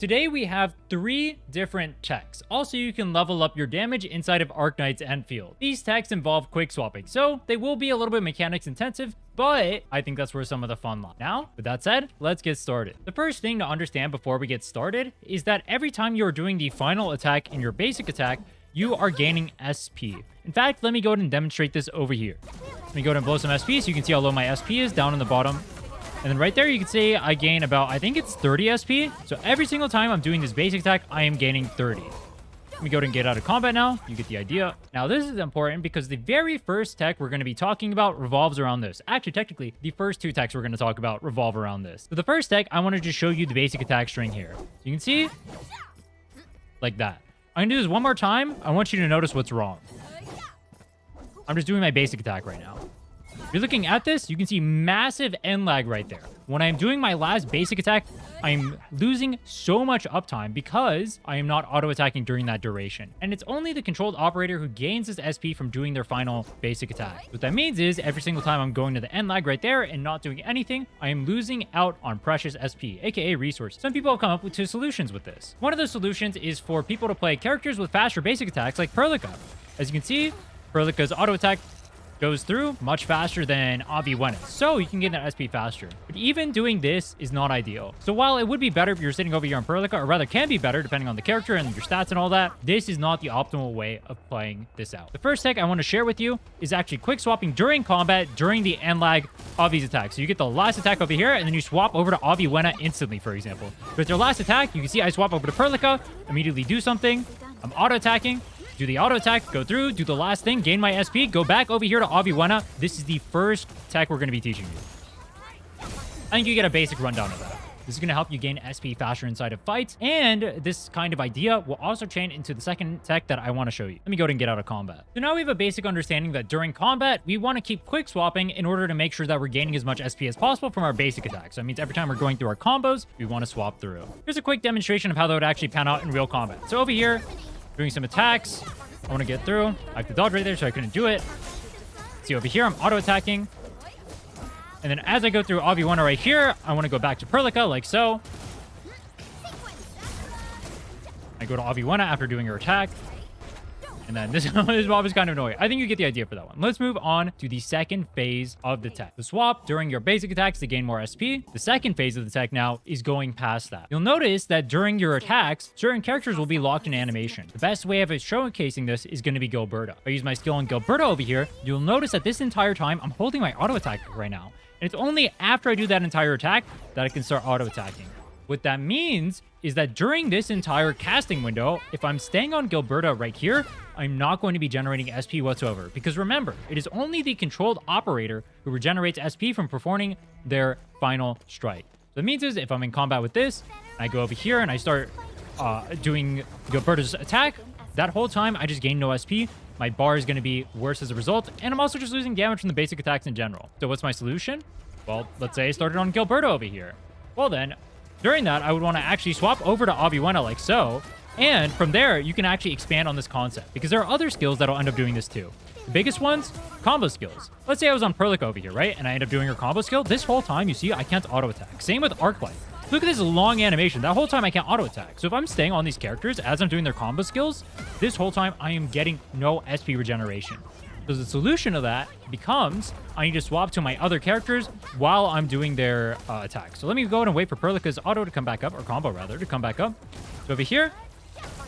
Today we have 3 different techs. Also, you can level up your damage inside of Arknights Endfield. These techs involve quick swapping, so they will be a little bit mechanics intensive, but I think that's where some of the fun lies. Now, with that said, let's get started. The first thing to understand before we get started is that every time you are doing the final attack in your basic attack, you are gaining SP. In fact, let me go ahead and demonstrate this over here. Let me go ahead and blow some SP so you can see how low my SP is down in the bottom. And then right there, you can see I gain about, I think it's 30 SP. So every single time I'm doing this basic attack, I am gaining 30. Let me go ahead and get out of combat now. You get the idea. Now, this is important because the very first tech we're going to be talking about revolves around this. Actually, technically, the first 2 techs we're going to talk about revolve around this. So the first tech, I want to just show you the basic attack string here. So you can see, like that. I'm going to do this one more time. I want you to notice what's wrong. I'm just doing my basic attack right now. If you're looking at this, you can see massive end lag right there. When I'm doing my last basic attack, I'm losing so much uptime because I am not auto-attacking during that duration. And it's only the controlled operator who gains this SP from doing their final basic attack. What that means is every single time I'm going to the end lag right there and not doing anything, I am losing out on precious SP, aka resources. Some people have come up with 2 solutions with this. One of those solutions is for people to play characters with faster basic attacks like Perlica. As you can see, Perlica's auto-attack goes through much faster than Avi Wena, so you can get that SP faster. But even doing this is not ideal. So while it would be better if you're sitting over here on Perlica, or rather can be better depending on the character and your stats and all that, this is not the optimal way of playing this out. The first tech I want to share with you is actually quick swapping during combat during the end lag of these attacks. So you get the last attack over here, and then you swap over to Avi Wena instantly, for example. With their last attack, you can see I swap over to Perlica, immediately do something. I'm auto-attacking. Do the auto attack, go through, do the last thing, gain my SP, go back over here to Avi Wena. This is the first tech we're going to be teaching you. I think you get a basic rundown of that. This is going to help you gain SP faster inside of fights. And this kind of idea will also chain into the second tech that I want to show you. Let me go ahead and get out of combat. So now we have a basic understanding that during combat, we want to keep quick swapping in order to make sure that we're gaining as much SP as possible from our basic attack. So that means every time we're going through our combos, we want to swap through. Here's a quick demonstration of how that would actually pan out in real combat. So over here, doing some attacks. I want to get through. I have to dodge right there, so I couldn't do it. See, over here, I'm auto-attacking. And then as I go through Avi Wena right here, I want to go back to Perlica, like so. I go to Avi Wena after doing her attack. And then this mob is kind of annoying. I think you get the idea for that one. Let's move on to the second phase of the tech. The swap during your basic attacks to gain more SP. The second phase of the tech now is going past that. You'll notice that during your attacks, certain characters will be locked in animation. The best way of showcasing this is going to be Gilberto. If I use my skill on Gilberto over here, you'll notice that this entire time, I'm holding my auto attack right now. And it's only after I do that entire attack that I can start auto attacking. What that means is that during this entire casting window, if I'm staying on Gilberto right here, I'm not going to be generating SP whatsoever. Because remember, it is only the controlled operator who regenerates SP from performing their final strike. So that means is if I'm in combat with this, I go over here and I start doing Gilberto's attack, that whole time I just gain no SP. My bar is going to be worse as a result. And I'm also just losing damage from the basic attacks in general. So what's my solution? Well, let's say I started on Gilberto over here. Well then, during that, I would want to actually swap over to Avi Wena like so. And from there, you can actually expand on this concept because there are other skills that'll end up doing this too. The biggest ones, combo skills. Let's say I was on Perlica over here, right? And I end up doing her combo skill. This whole time, you see, I can't auto-attack. Same with Arklight. Look at this long animation. That whole time, I can't auto-attack. So if I'm staying on these characters as I'm doing their combo skills, this whole time, I am getting no SP regeneration. So the solution to that becomes I need to swap to my other characters while I'm doing their attack. So let me go ahead and wait for Perlica's auto to come back up, or combo rather, to come back up. So over here,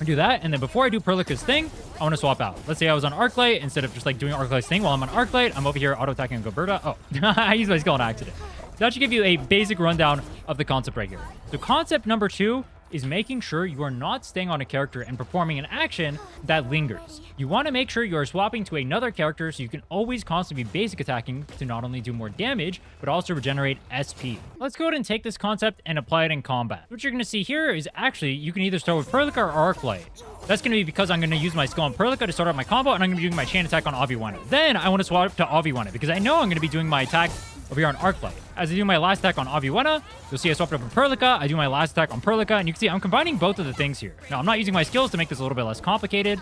I do that, and then before I do Perlica's thing, I want to swap out. Let's say I was on Arklight, instead of just like doing Arklight's thing while I'm on Arklight, I'm over here auto-attacking Gilberto. Oh, I used my skill on accident. That should give you a basic rundown of the concept right here. So concept number 2 is making sure you are not staying on a character and performing an action that lingers. You want to make sure you are swapping to another character so you can always constantly be basic attacking to not only do more damage, but also regenerate SP. Let's go ahead and take this concept and apply it in combat. What you're going to see here is actually you can either start with Perlica or Arklight. That's going to be because I'm going to use my skill on Perlica to start out my combo, and I'm going to be doing my chain attack on Avi Wena. Then I want to swap to Avi Wena because I know I'm going to be doing my attack over here on Arklight. As I do my last attack on Avi Wena, you'll see I swapped over Perlica. I do my last attack on Perlica, and you can see I'm combining both of the things here. Now, I'm not using my skills to make this a little bit less complicated.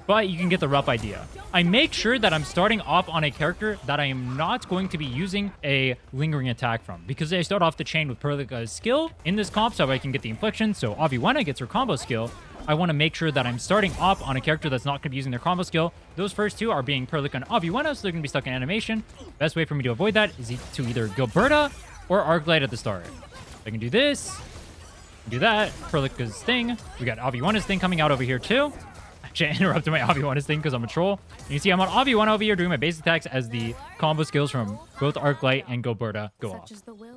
but you can get the rough idea. I make sure that I'm starting off on a character that I am not going to be using a lingering attack from, because I start off the chain with Perlica's skill in this comp so I can get the infliction. So Aviwenna gets her combo skill. I want to make sure that I'm starting off on a character that's not going to be using their combo skill. Those first two are being Perlica and Aviwenna, so they're going to be stuck in animation. Best way for me to avoid that is to either Gilberta or Arknight at the start. I can do this, do that, Perlica's thing. We got Aviwenna's thing coming out over here too. Actually, I interrupted my Aviwenna's thing because I'm a troll. And you see I'm on Aviwenna over here doing my basic attacks as the combo skills from both Arknight and Gilberta go off.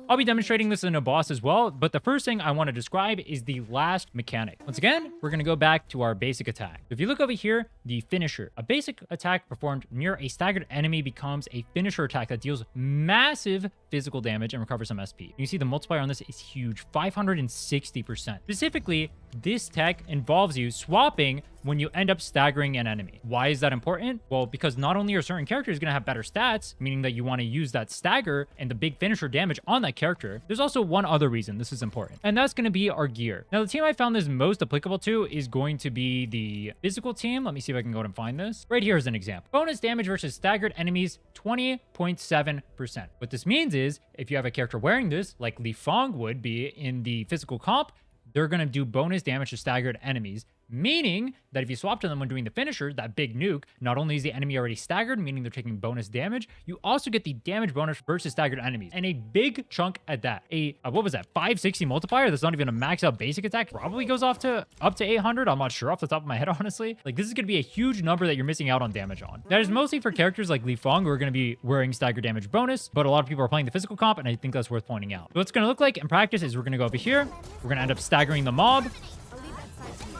I'll be demonstrating this in a boss as well, but the first thing I want to describe is the last mechanic. Once again, we're going to go back to our basic attack. If you look over here, the finisher. A basic attack performed near a staggered enemy becomes a finisher attack that deals massive physical damage and recovers some SP. You see the multiplier on this is huge, 560%. Specifically, this tech involves you swapping when you end up staggering an enemy. Why is that important? Well, because not only are certain characters going to have better stats, meaning that you want to use that stagger and the big finisher damage on that character, there's also one other reason this is important, and that's going to be our gear. Now, the team I found this most applicable to is going to be the physical team. Let me see if I can go and find this. Right here is an example. Bonus damage versus staggered enemies, 20.7%. What this means is, if you have a character wearing this, like Li Fong would be in the physical comp, they're going to do bonus damage to staggered enemies, meaning that if you swap to them when doing the finisher, that big nuke, not only is the enemy already staggered, meaning they're taking bonus damage, you also get the damage bonus versus staggered enemies, and a big chunk at that. What was that, 560 multiplier? That's not even a max out basic attack. Probably goes off to up to 800. I'm not sure off the top of my head, honestly. Like, this is going to be a huge number that you're missing out on damage on. That is mostly for characters like Li Fong, who are going to be wearing staggered damage bonus, but a lot of people are playing the physical comp, and I think that's worth pointing out. So what it's going to look like in practice is we're going to go over here. We're going to end up staggering the mob.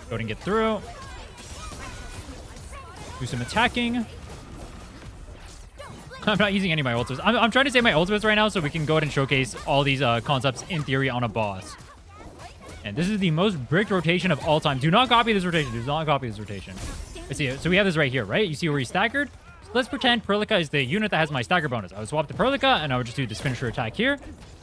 Go ahead and get through. Do some attacking. I'm not using any of my ultimates. I'm trying to save my ultimates right now so we can go ahead and showcase all these concepts in theory on a boss. And this is the most bricked rotation of all time. Do not copy this rotation. Do not copy this rotation. Let's see. So we have this right here, right? You see where he's staggered? So let's pretend Perlica is the unit that has my stagger bonus. I would swap to Perlica, and I would just do this finisher attack here.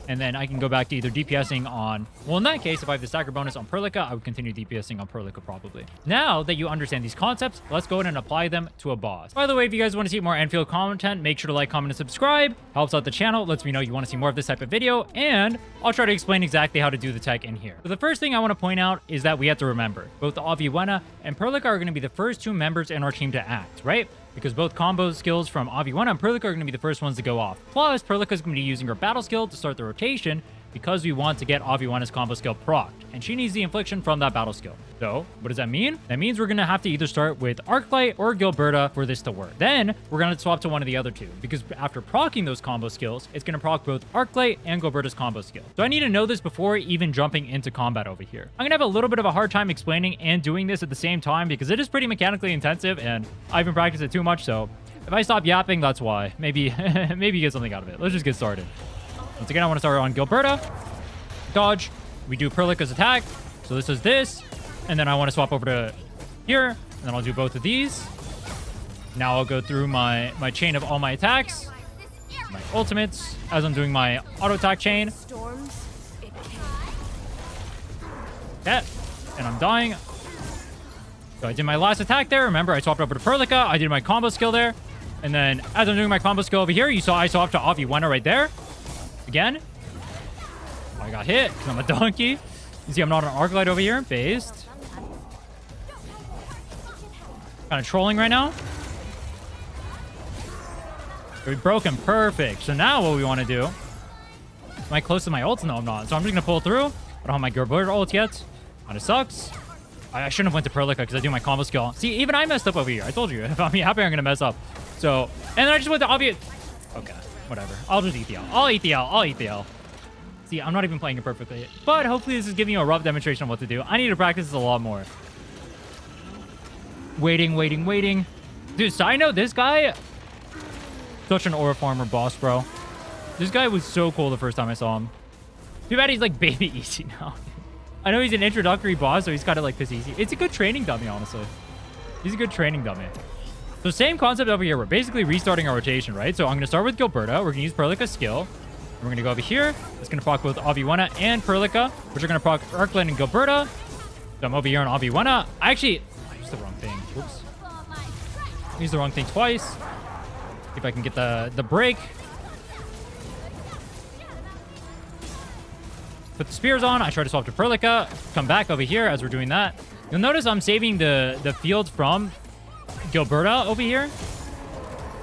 And then I can go back to either DPSing on... Well, in that case, if I have the stagger bonus on Perlica, I would continue DPSing on Perlica probably. Now that you understand these concepts, let's go ahead and apply them to a boss. By the way, if you guys want to see more Endfield content, make sure to like, comment, and subscribe. Helps out the channel, lets me know you want to see more of this type of video, and I'll try to explain exactly how to do the tech in here. So the first thing I want to point out is that we have to remember, both Aviwenna and Perlica are going to be the first two members in our team to act, right? Because both combo skills from Aviwenna and Perlica are going to be the first ones to go off. Plus, Perlica is going to be using her battle skill to start the rotation because we want to get Aviwenna's combo skill procced, and she needs the infliction from that battle skill. So, what does that mean? That means we're going to have to either start with Arknight or Gilberta for this to work. Then, we're going to swap to one of the other two, because after proccing those combo skills, it's going to proc both Arknight and Gilberta's combo skill. So I need to know this before even jumping into combat over here. I'm going to have a little bit of a hard time explaining and doing this at the same time, because it is pretty mechanically intensive, and I haven't practiced it too much, so if I stop yapping, that's why. Maybe you get something out of it. Let's just get started. Once again, I want to start on Gilberta. Dodge. We do Perlica's attack. So this is this. And then I want to swap over to here. And then I'll do both of these. Now I'll go through my chain of all my attacks. My ultimates as I'm doing my auto attack chain. Yeah. And I'm dying. So I did my last attack there. Remember, I swapped over to Perlica. I did my combo skill there. And then as I'm doing my combo skill over here, you saw I swapped to Aviwenna right there. Again. Oh, I got hit because I'm a donkey. You see I'm not an Arknight over here. Based. Kind of trolling right now. We broke him. Perfect. So now what we want to do... Am I close to my ult? No, I'm not. So I'm just going to pull through. I don't have my Gilberta ult yet. Kind of sucks. I shouldn't have went to Perlica because I do my combo skill. See, even I messed up over here. I told you. If I'm happy, I'm going to mess up. So, and then I just went to obvious... Okay, whatever. I'll just eat the L. I'll eat the L. I'll eat the L. See, I'm not even playing it perfectly. But hopefully this is giving you a rough demonstration of what to do. I need to practice this a lot more. Waiting. Dude, side note, this guy... Such an aura farmer boss, bro. This guy was so cool the first time I saw him. Too bad he's like baby easy now. I know he's an introductory boss, so he's kind of like piss easy. It's a good training dummy, honestly. He's a good training dummy. So same concept over here. We're basically restarting our rotation, right? So I'm going to start with Gilberta. We're going to use Perlica's skill. And we're going to go over here. It's going to proc both Aviwenna and Perlica, which are going to proc Arknight and Gilberta. So I'm over here on Aviwenna. I used the wrong thing. Whoops. Use the wrong thing twice. See if I can get the break. Put the spears on. I try to swap to Perlica. Come back over here as we're doing that. You'll notice I'm saving the field from Gilberta over here.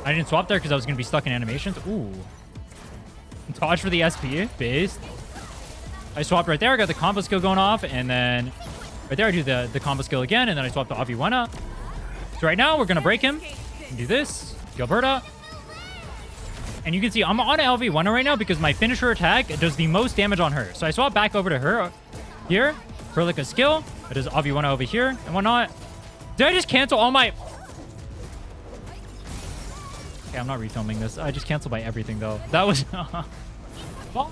I didn't swap there because I was going to be stuck in animations. Ooh. Dodge for the SP. Based. I swapped right there. I got the combo skill going off. And then right there, I do the combo skill again. And then I swap to Aviwena. So right now, we're going to break him. Do this. Gilberta. And you can see I'm on Aviwena right now because my finisher attack does the most damage on her. So I swap back over to her here. Perlica skill. It is Aviwena over here and whatnot. Did I just cancel all my... Okay, I'm not refilming this. I just canceled by everything, though. That was... Well,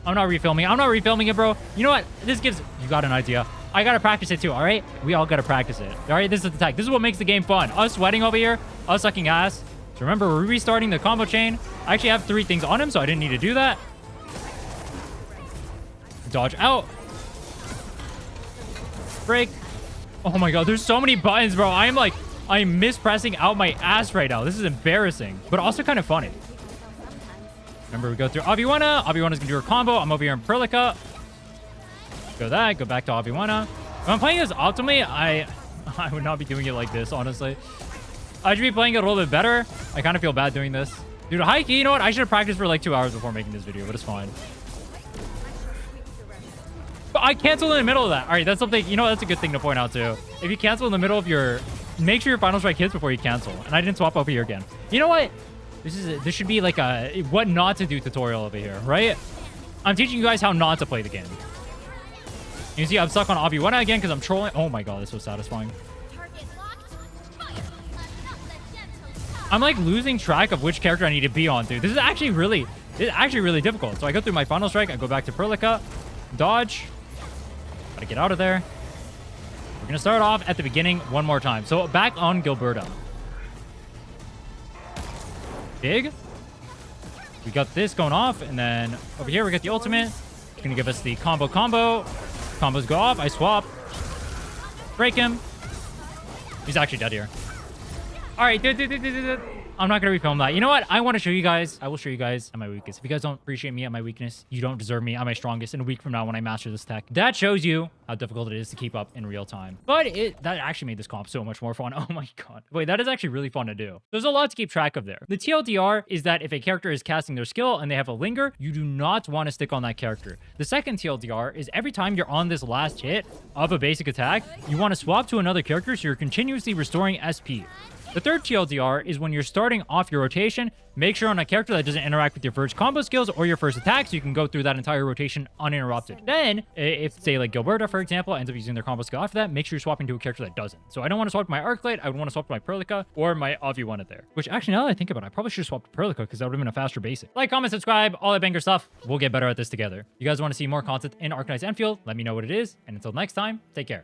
I'm not refilming. I'm not refilming it, bro. You know what? This gives... You got an idea. I gotta practice it, too, all right? We all gotta practice it. All right, this is the tech. This is what makes the game fun. Us sweating over here. Us sucking ass. So remember, we're restarting the combo chain. I actually have 3 things on him, so I didn't need to do that. Dodge out. Break. Oh my god, there's so many buttons, bro. I'm mispressing out my ass right now. This is embarrassing, but also kind of funny. Remember, we go through Aviwena. Aviwena's gonna do her combo. I'm over here in Perlica. Go that. Go back to Aviwena. If I'm playing this optimally, I would not be doing it like this, honestly. I should be playing it a little bit better. I kind of feel bad doing this. Dude, high key, you know what? I should have practiced for like 2 hours before making this video, but it's fine. But I canceled in the middle of that. All right, that's something, you know, that's a good thing to point out too. If you cancel in the middle of your, make sure your final strike hits before you cancel. And I didn't swap over here again. You know what? This should be like a what not to do tutorial over here, right? I'm teaching you guys how not to play the game. You see, I'm stuck on Aviwena again because I'm trolling. Oh my god, this was satisfying. I'm like losing track of which character I need to be on, dude. This is actually really difficult. So I go through my final strike. I go back to Perlica. Dodge. Gotta get out of there. We're gonna start off at the beginning one more time. So back on Gilberta. Big. We got this going off. And then over here, we got the ultimate. It's gonna give us the combo. Combos go off. I swap. Break him. He's actually dead here. All right, dude. I'm not going to refilm that. You know what? I want to show you guys. I will show you guys at my weakness. If you guys don't appreciate me at my weakness, you don't deserve me at my strongest in a week from now when I master this tech. That shows you how difficult it is to keep up in real time. But that actually made this comp so much more fun. Oh my god. Wait, that is actually really fun to do. There's a lot to keep track of there. The TLDR is that if a character is casting their skill and they have a linger, you do not want to stick on that character. The second TLDR is every time you're on this last hit of a basic attack, you want to swap to another character so you're continuously restoring SP. The third TLDR is when you're starting off your rotation, make sure on a character that doesn't interact with your first combo skills or your first attack so you can go through that entire rotation uninterrupted. Then, if say like Gilberta, for example, ends up using their combo skill after that, make sure you're swapping to a character that doesn't. So I don't want to swap to my Arknight, I would want to swap to my Perlica or my Aviwena there. Which actually, now that I think about it, I probably should swap to Perlica because that would have been a faster basic. Like, comment, subscribe, all that banger stuff. We'll get better at this together. You guys want to see more content in Arknights Endfield? Let me know what it is. And until next time, take care.